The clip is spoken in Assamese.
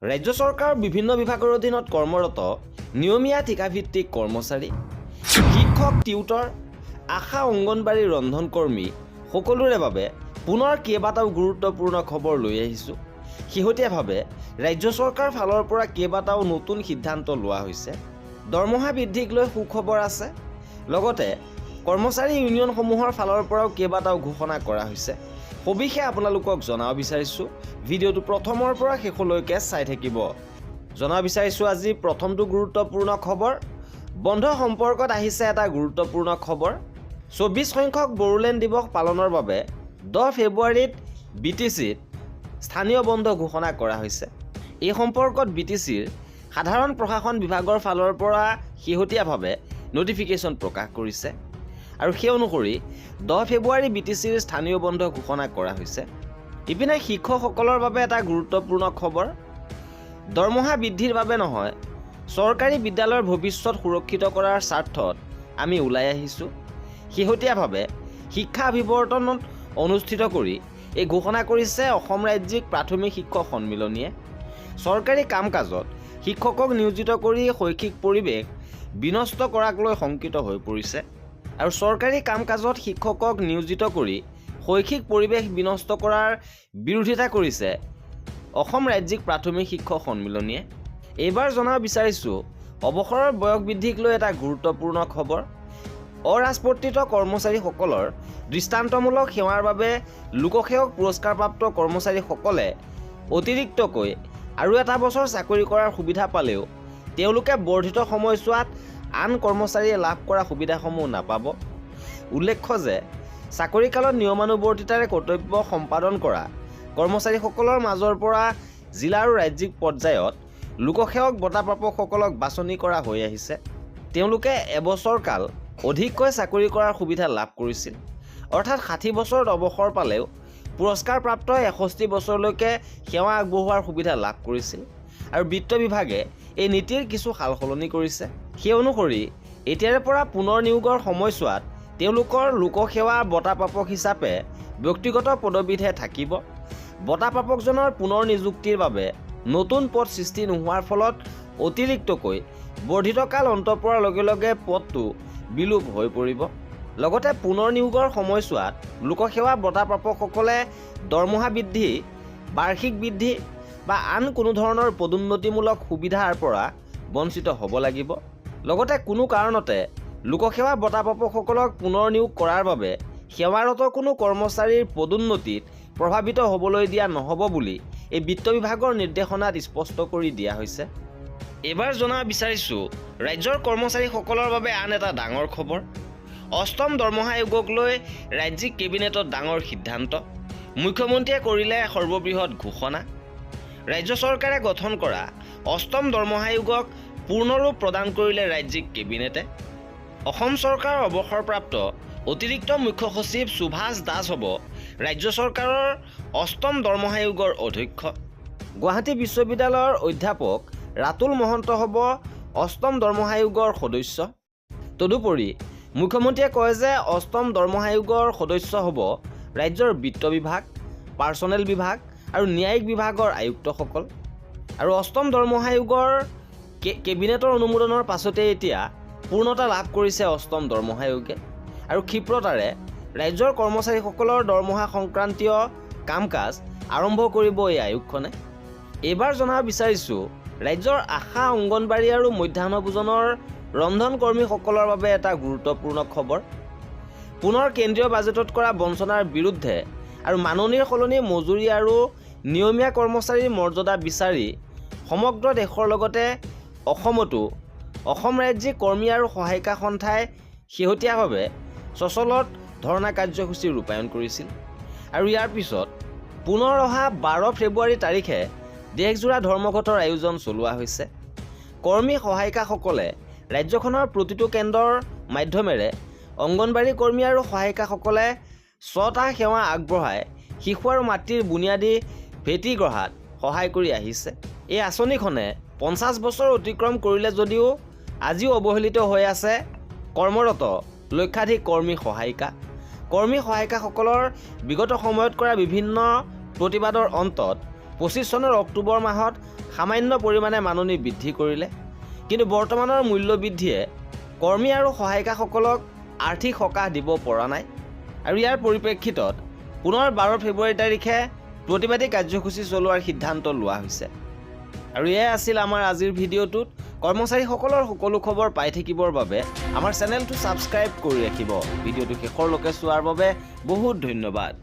ৰাজ্য চৰকাৰৰ বিভিন্ন বিভাগৰ অধীনত কৰ্মৰত নিয়মীয়া ঠিকাভিত্তিক কৰ্মচাৰী, শিক্ষক, টিউটৰ, আশা, অংগনবাড়ী, ৰন্ধনকৰ্মী সকলোৰে বাবে পুনৰ কেইবাটাও গুৰুত্বপূৰ্ণ খবৰ লৈ আহিছোঁ। শেহতীয়াভাৱে ৰাজ্য চৰকাৰৰ ফালৰ পৰা কেইবাটাও নতুন সিদ্ধান্ত লোৱা হৈছে। দৰমহা বৃদ্ধিক লৈ সুখবৰ আছে। লগতে কৰ্মচাৰী ইউনিয়নসমূহৰ ফালৰ পৰাও কেইবাটাও ঘোষণা কৰা হৈছে। সবিশেষ আপোনালোকক জনাব বিচাৰিছোঁ। ভিডিঅ'টো প্ৰথমৰ পৰা শেষলৈকে চাই থাকিব। জনাব বিচাৰিছোঁ আজি প্ৰথমটো গুৰুত্বপূৰ্ণ খবৰ। বন্ধ সম্পৰ্কত আহিছে এটা গুৰুত্বপূৰ্ণ খবৰ। 24 সংখ্যক বড়োলেণ্ড দিৱস পালনৰ বাবে 10 ফেব্ৰুৱাৰীত BTCত স্থানীয় বন্ধ ঘোষণা কৰা হৈছে। এই সম্পৰ্কত BTCৰ সাধাৰণ প্ৰশাসন বিভাগৰ ফালৰ পৰা শেহতীয়াভাৱে নটিফিকেশ্যন প্ৰকাশ কৰিছে আৰু সেই অনুসৰি 10 ফেব্ৰুৱাৰী BTCৰ স্থানীয় বন্ধ ঘোষণা কৰা হৈছে। ইপিনে শিক্ষকসকলৰ বাবে এটা গুৰুত্বপূৰ্ণ খবৰ। দৰমহা বৃদ্ধিৰ বাবে নহয়, চৰকাৰী বিদ্যালয়ৰ ভৱিষ্যত সুৰক্ষিত কৰাৰ স্বাৰ্থত আমি ওলাই আহিছোঁ। শেহতীয়াভাৱে শিক্ষা অভিৱৰ্তনত অনুষ্ঠিত কৰি এই ঘোষণা কৰিছে অসম ৰাজ্যিক প্ৰাথমিক শিক্ষক সন্মিলনীয়ে। চৰকাৰী কাম কাজত শিক্ষকক নিয়োজিত কৰি শৈক্ষিক পৰিৱেশ বিনষ্ট কৰাক লৈ শংকিত হৈ পৰিছে আৰু চৰকাৰী কাম কাজত শিক্ষকক নিয়োজিত কৰি শৈক্ষিক পৰিৱেশ বিনষ্ট কৰাৰ বিৰোধিতা কৰিছে অসম ৰাজ্যিক প্ৰাথমিক শিক্ষক সন্মিলনীয়ে। এইবাৰ জনাব বিচাৰিছোঁ অৱসৰৰ বয়স বৃদ্ধিক লৈ এটা গুৰুত্বপূৰ্ণ খবৰ। অৰাজপত্ৰিত কৰ্মচাৰীসকলৰ দৃষ্টান্তমূলক সেৱাৰ বাবে লোকসেৱক পুৰস্কাৰপ্ৰাপ্ত কৰ্মচাৰীসকলে অতিৰিক্তকৈ আৰু এটা বছৰ চাকৰি কৰাৰ সুবিধা পালেও তেওঁলোকে বৰ্ধিত সময়ছোৱাত আন কৰ্মচাৰীয়ে লাভ কৰা সুবিধাসমূহ নাপাব। উল্লেখ্য যে চাকৰিকালত নিয়মানুৱৰ্তিতাৰে কৰ্তব্য সম্পাদন কৰা কৰ্মচাৰীসকলৰ মাজৰ পৰা জিলা আৰু ৰাজ্যিক পৰ্যায়ত লোকসেৱক বঁটাপ্ৰাপকসকলক বাছনি কৰা হৈ আহিছে। তেওঁলোকে এবছৰ কাল অধিককৈ চাকৰি কৰাৰ সুবিধা লাভ কৰিছিল। অৰ্থাৎ 60 বছৰত অৱসৰ পালেও পুৰস্কাৰপ্ৰাপ্ত 61 বছৰলৈকে সেৱা আগবঢ়োৱাৰ সুবিধা লাভ কৰিছিল আৰু বিত্ত বিভাগে এই নীতিৰ কিছু সালসলনি কৰিছে। সেই অনুসৰি এতিয়াৰে পৰা পুনৰ নিয়োগৰ সময়ছোৱাত তেওঁলোকৰ লোকসেৱা বঁটাপ্ৰাপক হিচাপে ব্যক্তিগত পদবীতহে থাকিব। বঁটাপ্ৰাপকজনৰ পুনৰ নিযুক্তিৰ বাবে নতুন পদ সৃষ্টি নোহোৱাৰ ফলত অতিৰিক্তকৈ বৰ্ধিত কাল অন্ত পৰাৰ লগে লগে পদটো বিলোপ হৈ পৰিব। লগতে পুনৰ নিয়োগৰ সময়ছোৱাত লোকসেৱা বঁটাপ্ৰাপকসকলে দৰমহা বৃদ্ধি, বাৰ্ষিক বৃদ্ধি বা আন কোনো ধৰণৰ পদোন্নতিমূলক সুবিধাৰ পৰা বঞ্চিত হ'ব লাগিব। লগতে কোনো কাৰণতে লোকসেৱা বঁটাপ্ৰাপকসকলক পুনৰ নিয়োগ কৰাৰ বাবে সেৱাৰত কোনো কৰ্মচাৰীৰ পদোন্নতিত প্ৰভাৱিত হ'বলৈ দিয়া নহ'ব বুলি এই বিত্ত বিভাগৰ নিৰ্দেশনাত স্পষ্ট কৰি দিয়া হৈছে। এইবাৰ জনাব বিচাৰিছোঁ ৰাজ্যৰ কৰ্মচাৰীসকলৰ বাবে আন এটা ডাঙৰ খবৰ। অষ্টম দৰমহা আয়োগক লৈ ৰাজ্যিক কেবিনেটত ডাঙৰ সিদ্ধান্ত। মুখ্যমন্ত্ৰীয়ে কৰিলে সৰ্ববৃহৎ ঘোষণা। ৰাজ্য চৰকাৰে গঠন কৰা অষ্টম দৰমহা আয়োগক পূৰ্ণৰূপ প্ৰদান কৰিলে ৰাজ্যিক কেবিনেটে। অসম চৰকাৰৰ অৱসৰপ্ৰাপ্ত অতিৰিক্ত মুখ্য সচিব সুভাষ দাস হ'ব ৰাজ্য চৰকাৰৰ অষ্টম দৰমহা আয়োগৰ অধ্যক্ষ। গুৱাহাটী বিশ্ববিদ্যালয়ৰ অধ্যাপক ৰাতুল মহন্ত হ'ব অষ্টম দৰমহা আয়োগৰ সদস্য। তদুপৰি মুখ্যমন্ত্ৰীয়ে কয় যে অষ্টম দৰমহা আয়োগৰ সদস্য হ'ব ৰাজ্যৰ বিত্ত বিভাগ, পাৰ্চনেল বিভাগ আৰু ন্যায়িক বিভাগৰ আয়ুক্তসকল। আৰু অষ্টম দৰমহা আয়োগৰ কেবিনেটৰ অনুমোদনৰ পাছতে এতিয়া পূৰ্ণতা লাভ কৰিছে অষ্টম দৰমহা আয়োগে আৰু ক্ষীপ্ৰতাৰে ৰাজ্যৰ কৰ্মচাৰীসকলৰ দৰমহা সংক্ৰান্তীয় কাম কাজ আৰম্ভ কৰিব এই আয়োগখনে। এইবাৰ জনাব বিচাৰিছোঁ ৰাজ্যৰ আশা, অংগনবাড়ী আৰু মধ্যাহ্ন ভোজনৰ ৰন্ধনকৰ্মীসকলৰ বাবে এটা গুৰুত্বপূৰ্ণ খবৰ। পুনৰ কেন্দ্ৰীয় বাজেটত কৰা বঞ্চনাৰ বিৰুদ্ধে আৰু মাননিৰ সলনি মজুৰি আৰু নিয়মীয়া কৰ্মচাৰীৰ মৰ্যাদা বিচাৰি সমগ্ৰ দেশৰ লগতে অসমতো অসম ৰাজ্যিক কৰ্মী আৰু সহায়িকা সন্থাই শেহতীয়াভাৱে চচলত ধৰ্ণা কাৰ্যসূচী ৰূপায়ণ কৰিছিল আৰু ইয়াৰ পিছত পুনৰ অহা 12 ফেব্ৰুৱাৰী তাৰিখে দেশজোৰা ধৰ্মঘটৰ আয়োজন চলোৱা হৈছে। কৰ্মী সহায়িকাসকলে ৰাজ্যখনৰ প্ৰতিটো কেন্দ্ৰৰ মাধ্যমেৰে অংগনবাড়ী কৰ্মী আৰু সহায়িকাসকলে 6টা সেৱা আগবঢ়াই শিশু আৰু মাতৃৰ বুনিয়াদী ভেটি গঢ়াত সহায় কৰি আহিছে। এই আঁচনিখনে 50 বছৰ অতিক্ৰম কৰিলে যদিও আজিও অৱহেলিত হৈ আছে কৰ্মৰত লক্ষাধিক কৰ্মী সহায়িকা। কৰ্মী সহায়িকাসকলৰ বিগত সময়ত কৰা বিভিন্ন প্ৰতিবাদৰ অন্তত 25 চনৰ অক্টোবৰ মাহত সামান্য পৰিমাণে মাননি বৃদ্ধি কৰিলে, কিন্তু বৰ্তমানৰ মূল্য বৃদ্ধিয়ে কৰ্মী আৰু সহায়িকাসকলক আৰ্থিক সকাহ দিব পৰা নাই। আৰু ইয়াৰ পৰিপ্ৰেক্ষিতত পুনৰ 12 ফেব্ৰুৱাৰী তাৰিখে প্ৰতিবাদী কাৰ্যসূচী চলোৱাৰ সিদ্ধান্ত লোৱা হৈছে। আৰু এয়াই আছিল আমাৰ আজিৰ ভিডিঅ'টোত। কৰ্মচাৰীসকলৰ সকলো খবৰ পাই থাকিবৰ বাবে আমাৰ চেনেলটো ছাবস্ক্ৰাইব কৰি ৰাখিব। ভিডিঅ'টো শেষৰলৈকে চোৱাৰ বাবে বহুত ধন্যবাদ।